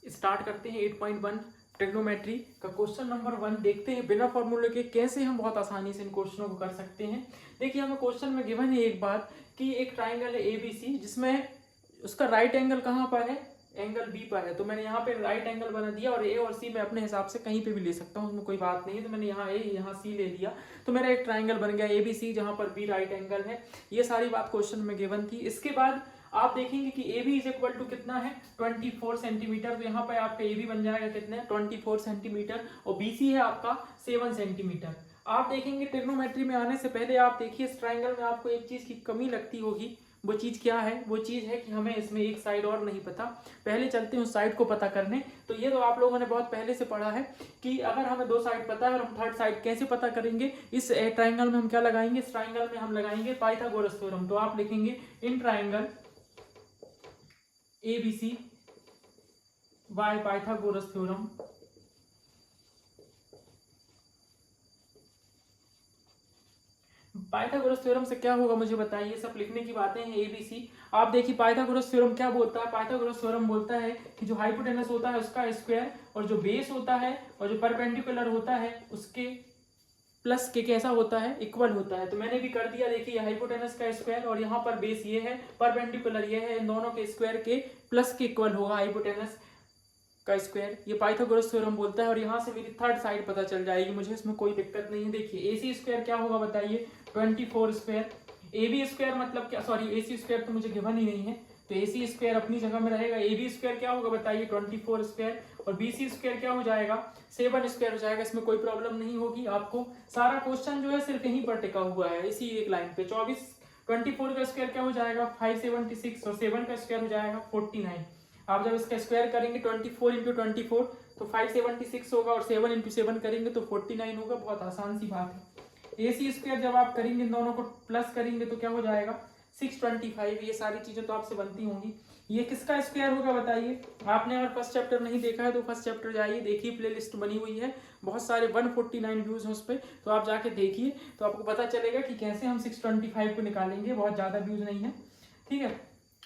Start करते हैं 8.1 trigonometry का क्वेश्चन नंबर 1। देखते हैं बिना फॉर्मूले के कैसे हम बहुत आसानी से इन क्वेश्चनों को कर सकते हैं। देखिए हमें क्वेश्चन में गिवन है एक बात कि एक ट्राइंगल है ABC जिसमें उसका राइट एंगल कहाँ पर है, एंगल B पर है। तो मैंने यहाँ पे राइट एंगल बना दिया और A और C मैं अपने हिसाब से कहीं पे भी ले सकता हूँ, उसमें कोई बात नहीं है। तो मैंने यहाँ A यहाँ C ले लिया तो मेरा एक ट्राइंगल बन गया ABC जहाँ पर B राइट एंगल है। ये सारी बात क्वेश्चन में गिवन थी। इसके बाद आप देखेंगे कि AB इज इक्वल टू कितना है 24 सेंटीमीटर। तो यहाँ पे आपका AB बन जाएगा कितने 24 सेंटीमीटर और BC है आपका 7 सेंटीमीटर। आप देखेंगे ट्रिग्नोमेट्री में आने से पहले आप देखिए इस ट्राइंगल में आपको एक चीज की कमी लगती होगी। वो चीज क्या है? वो चीज है कि हमें इसमें एक साइड और नहीं पता। पहले चलते हैं उस साइड को पता करने। तो ये तो आप लोगों ने बहुत पहले से पढ़ा है कि अगर हमें दो साइड पता है और हम थर्ड साइड कैसे पता करेंगे। इस ट्राइंगल में हम क्या लगाएंगे, इस ट्राइंगल में हम लगाएंगे पाइथागोरस थ्योरम। तो आप लिखेंगे in triangle ABC by Pythagoras theorem Pythagoras theorem से क्या होगा मुझे बताइए। सब लिखने की बातें हैं ABC। आप देखिए पाइथागोरस थ्योरम क्या बोलता है। पाइथागोरस थ्योरम बोलता है कि जो हाइपोटेनस होता है उसका स्क्वायर और जो बेस होता है और जो परपेंडिकुलर होता है उसके प्लस के कैसा होता है, इक्वल होता है। तो मैंने भी कर दिया। देखिए हाइपोटेनस का स्क्वायर और यहाँ पर बेस ये है, परपेंडिकुलर ये है, इन दोनों के स्क्वायर के प्लस के इक्वल होगा हाइपोटेनस का स्क्वायर। ये पाइथागोरस थ्योरम बोलता है। और यहाँ से मेरी थर्ड साइड पता चल जाएगी मुझे, इसमें कोई दिक्कत नहीं है। देखिए AC स्क्वायर क्या होगा बताइए 24 स्क्वायर। AB स्क्वायर मतलब क्या, सॉरी AC स्क्वायर तो मुझे गिवन ही नहीं है तो AC स्क्वायर अपनी जगह में रहेगा। AB स्क्वायर क्या होगा बताइए 24 स्क्वायर और BC स्क्वायर क्या हो जाएगा 7 स्क्वायर हो जाएगा। इसमें कोई प्रॉब्लम नहीं होगी आपको। सारा क्वेश्चन जो है सिर्फ यहीं पर टिका हुआ है इसी एक लाइन पे। 24 का स्क्वायर क्या हो जाएगा 576 और 7 का स्क्वायर हो जाएगा 49। आप जब इसका स्क्वायर करेंगे 24 इंटू 24 तो 576 होगा और 7 इंटू 7 करेंगे तो 49 होगा। बहुत आसान सी बात है। AC स्क्वायर जब आप करेंगे इन दोनों को प्लस करेंगे तो क्या हो जाएगा 625। ये सारी चीजें तो आपसे बनती होंगी। ये किसका स्क्वायर होगा बताइए। आपने अगर फर्स्ट चैप्टर नहीं देखा है तो फर्स्ट चैप्टर जाइए, देखिए प्लेलिस्ट बनी हुई है, बहुत सारे 149 व्यूज हैं उस पर, तो आप जाके देखिए तो आपको पता चलेगा कि कैसे हम 625 को निकालेंगे। बहुत ज्यादा व्यूज नहीं है, ठीक है।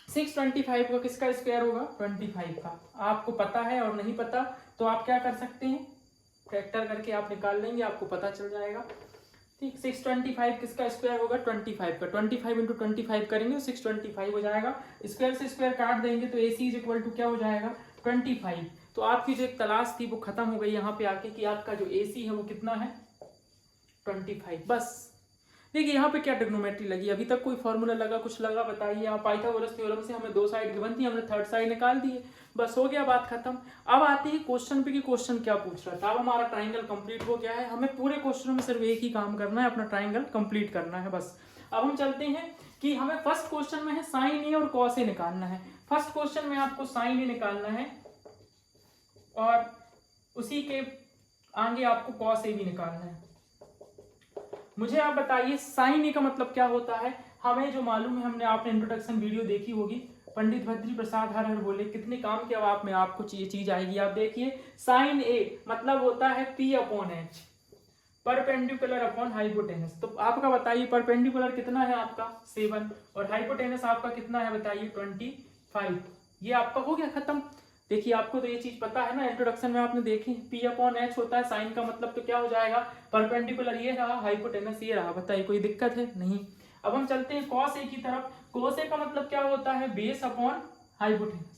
625 का किसका स्क्वायर होगा 25 का। आपको पता है और नहीं पता तो आप क्या कर सकते हैं, फैक्टर करके आप निकाल लेंगे, आपको पता चल जाएगा। ठीक, 625 किसका स्क्वायर होगा 25 का। 25 इंटू 25 करेंगे तो 625 हो जाएगा। स्क्वायर से स्क्वायर काट देंगे तो AC इज इक्वल टू क्या हो जाएगा 25। तो आपकी जो एक तलाश थी वो खत्म हो गई यहाँ पे आके कि आपका जो AC है वो कितना है 25। बस देखिए यहाँ पे क्या ट्रिग्नोमेट्री लगी, अभी तक कोई फॉर्मूला लगा कुछ लगा बताइए। यहाँ पाइथागोरस थ्योरम से हमें दो साइड गिवन थी, हमने थर्ड साइड निकाल दी है, बस हो गया बात खत्म। अब आते हैं क्वेश्चन पे कि क्वेश्चन क्या पूछ रहा था। अब हमारा ट्राइंगल कंप्लीट हो गया है, हमें पूरे क्वेश्चनों में सिर्फ एक ही काम करना है, अपना ट्राइंगल कंप्लीट करना है बस। अब हम चलते हैं कि हमें फर्स्ट क्वेश्चन में है साइन ए और कॉस ए निकालना है। फर्स्ट क्वेश्चन में आपको साइन ए निकालना है और उसी के आगे आपको कॉस ए भी निकालना है। मुझे आप बताइए साइन ए का मतलब क्या होता है। हमें जो मालूम है, हमने आपने इंट्रोडक्शन वीडियो देखी होगी, पंडित भद्री प्रसाद हर हर बोले, कितने काम के अब में आपको ये चीज आएगी। आप देखिए साइन ए मतलब होता है P upon H, perpendicular upon hypotenuse. तो आपका बताइए परपेंडिकुलर कितना है आपका 7 और हाइपोटेनस आपका कितना है बताइए 25। ये आपका हो गया खत्म। देखिए आपको तो ये चीज पता है ना, इंट्रोडक्शन में आपने देखी P अपॉन H होता है साइन का मतलब। तो क्या हो जाएगा परपेंडिकुलर ये रहा, हाइपोटेनस ये रहा। बताइए कोई दिक्कत है नहीं। अब हम चलते हैं कॉस ए की तरफ। कॉस ए का मतलब क्या होता है बेस अपॉन हाइपोटेनस।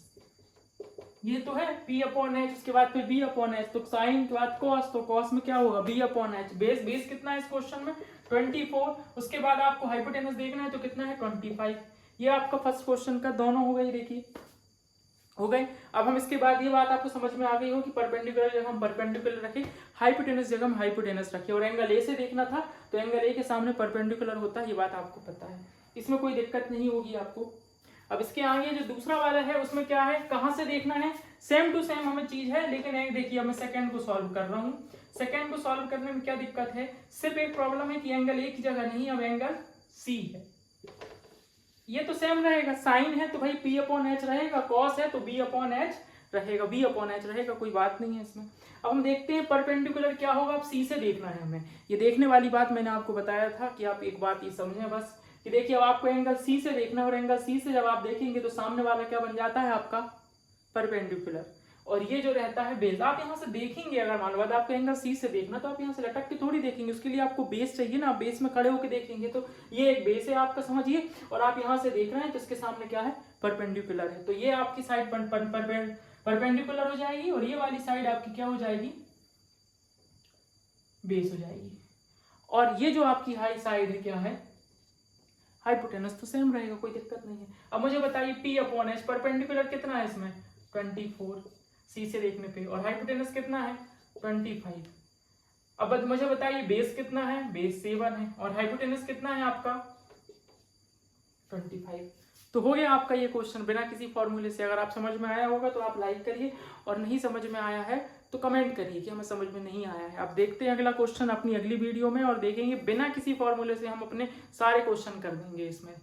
ये तो है P अपॉन H, उसके बाद फिर B अपॉन H। तो साइन के बाद कॉस, तो कॉस में क्या होगा B upon H। Base base कितना है इस क्वेश्चन में 24। उसके बाद आपको हाइपोटेनस देखना है तो कितना है 25। ये आपका फर्स्ट क्वेश्चन का दोनों हो गई, देखिए हो गए। अब हम इसके बाद ये बात आपको समझ में आ गई हो कि परपेंडिकुलर जगह हम परपेंडिकुलर रखें, हाइपोटेनस जगह हम हाइपोटेनस रखें। और एंगल ए से देखना था तो एंगल ए के सामने परपेंडिकुलर होता है, ये बात आपको पता है, इसमें कोई दिक्कत नहीं होगी आपको। अब इसके आगे जो दूसरा वाला है उसमें क्या है, कहां से देखना है, सेम टू सेम हमें चीज है। लेकिन एक देखिए मैं सेकंड को सॉल्व कर रहा हूँ। सेकंड को सॉल्व करने में क्या दिक्कत है, सिर्फ एक प्रॉब्लम है कि एंगल ए की जगह नहीं, अब एंगल सी है। ये तो सेम रहेगा, साइन है तो भाई P अपॉन H रहेगा, कॉस है तो B अपॉन H रहेगा, B अपॉन H रहेगा, कोई बात नहीं है इसमें। अब हम देखते हैं परपेंडिकुलर क्या होगा। अब C से देखना है हमें, ये देखने वाली बात मैंने आपको बताया था कि आप एक बात ये समझें बस कि देखिए अब आपको एंगल C से देखना है और एंगल C से जब आप देखेंगे तो सामने वाला क्या बन जाता है आपका परपेंडिकुलर। और ये जो रहता है बेस। आप यहाँ से देखेंगे, अगर मान लो आपको एंगल सी से देखना तो आप यहाँ से लटक के थोड़ी देखेंगे, उसके लिए आपको बेस चाहिए ना, आप बेस में खड़े होकर देखेंगे। तो ये एक बेस है आपका, समझिए, और आप यहाँ से देख रहे हैं तो इसके सामने क्या है, परपेंडिकुलर है। तो ये आपकी साइड परपेंडिकुलर हो जाएगी और ये वाली साइड आपकी क्या हो जाएगी, बेस हो जाएगी। और ये जो आपकी हाई साइड है क्या है, हाइपोटेनस, तो सेम रहेगा, कोई दिक्कत नहीं है। अब मुझे बताइए P अपॉन एच, परपेंडिकुलर कितना है इसमें 24 सी से देखने पे, और हाइपोटेनस कितना है 25। अब मुझे बताइए बेस कितना है, बेस 7 है, और हाइपोटेनस कितना है आपका 25। तो हो गया आपका ये क्वेश्चन बिना किसी फॉर्मूले से। अगर आप समझ में आया होगा तो आप लाइक करिए, और नहीं समझ में आया है तो कमेंट करिए कि हमें समझ में नहीं आया है। आप देखते हैं अगला क्वेश्चन अपनी अगली वीडियो में, और देखेंगे बिना किसी फॉर्मूले से हम अपने सारे क्वेश्चन कर देंगे इसमें।